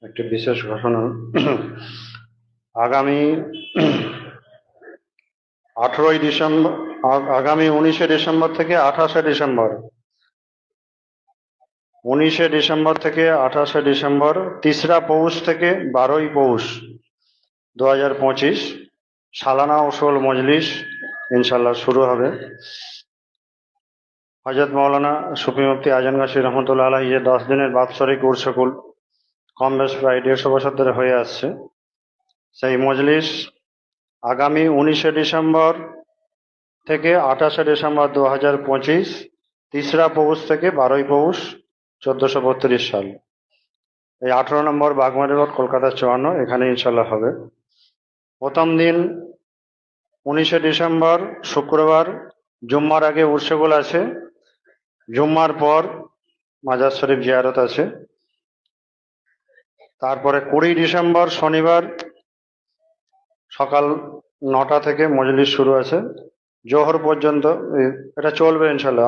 একটি বিশেষ ঘোষণা। আগামী 18ই ডিসেম্বর, আগামী 19শে ডিসেম্বর থেকে 28শে ডিসেম্বর, 19শে ডিসেম্বর থেকে 28শে ডিসেম্বর, 3রা পৌষ থেকে 12ই পৌষ 2025 সালানা উসুল মজলিস ইনশাল্লাহ শুরু হবে। হযরত মাওলানা সুফি মুফতি আজম গাছী রহমতুল্লাহ আলাইহি যে 10 দিনের বাৎসরিক উরসকুল কম বেশ প্রায় 150 বছর ধরে হয়ে আসছে, সেই মজলিস আগামী 19শে ডিসেম্বর থেকে 28শে ডিসেম্বর 2025, 3রা পৌষ থেকে 12ই পৌষ 1432 সাল, এই 18 নম্বর বাগমারি রোড, কলকাতা 54, এখানে ইনশাল্লাহ হবে। প্রথম দিন 19শে ডিসেম্বর শুক্রবার, জুম্মার আগে উরসগুল আছে, জুম্মার পর মাজার শরীফ জিয়ারত আছে। তারপরে 20 ডিসেম্বর শনিবার সকাল 9টা থেকে মজলিস শুরু আছে, জোহর পর্যন্ত এটা চলবে ইনশাল্লাহ।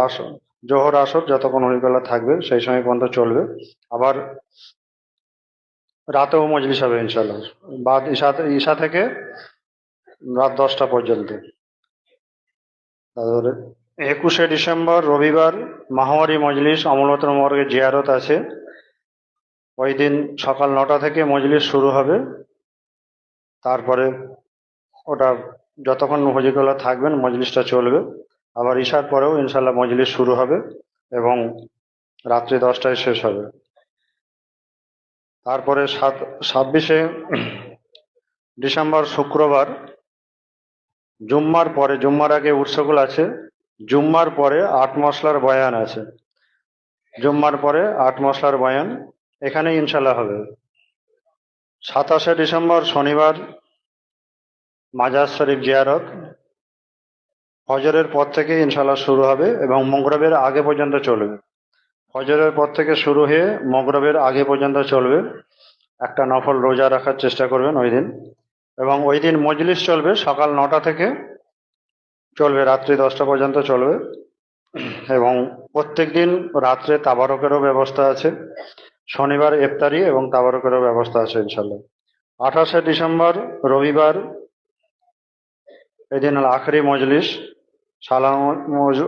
জোহর আসর যতক্ষণ হরিকলা থাকবে সেই সময় পর্যন্ত চলবে। আবার রাতেও মজলিস হবে ইনশাল্লাহ, বাদ ঈশা থেকে রাত 10টা পর্যন্ত। তারপরে 21শে ডিসেম্বর রবিবার মাহওয়ারি মজলিস অমলতর মর্গে জিয়ারত আছে। ওই দিন সকাল 9টা থেকে মজলিস শুরু হবে। তারপরে ওটা যতক্ষণ হজিকলা থাকবেন মজলিসটা চলবে। আবার ঈশার পরেও ইনশাল্লাহ মজলিস শুরু হবে এবং রাত্রি 10টায় শেষ হবে। তারপরে 26শে ডিসেম্বর শুক্রবার, জুম্মার পরে, জুম্মার আগে উৎসগুল আছে, জুম্মার পরে 8 মশলার বয়ান আছে, জুম্মার পরে 8 মশলার বয়ান এখানে ইনশাল্লাহ হবে। 27শে ডিসেম্বর শনিবার মাজার শরীফ জিয়ারত ফজরের পর থেকে ইনশাল্লাহ শুরু হবে এবং মগরবের আগে পর্যন্ত চলবে। ফজরের পর থেকে শুরু হয়ে মগরবের আগে পর্যন্ত চলবে। একটা নফল রোজা রাখার চেষ্টা করবেন ওই দিন। এবং ওই দিন মজলিস চলবে সকাল 9টা থেকে চলবে রাত্রি 10টা পর্যন্ত চলবে। এবং প্রত্যেক দিন রাত্রে তাবারকেরও ব্যবস্থা আছে, শনিবার ইফতারি এবং তাবারকেরও ব্যবস্থা আছে ইনশাল্লাহ। 28শে ডিসেম্বর রবিবার, এই দিন হল আখেরি মজলিস, সালাম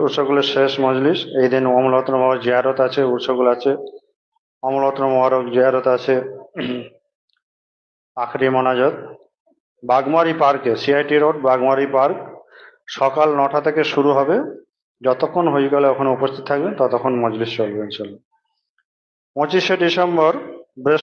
উৎসগুলের শেষ মজলিস। এই দিন অমলতন মোবারক জিয়ারত আছে, উৎসগুল আছে, অমলতন মোবারক জিয়ারত আছে, আখেরি মোনাজাত বাগমারি পার্কে, সিআইটি রোড বাগমারি পার্ক, সকাল 9টা থেকে শুরু হবে। যতক্ষণ হয়ে গেলে ওখানে উপস্থিত থাকবেন ততক্ষণ মজলিস চলবে ইনশাল্লাহ। 25শে ডিসেম্বর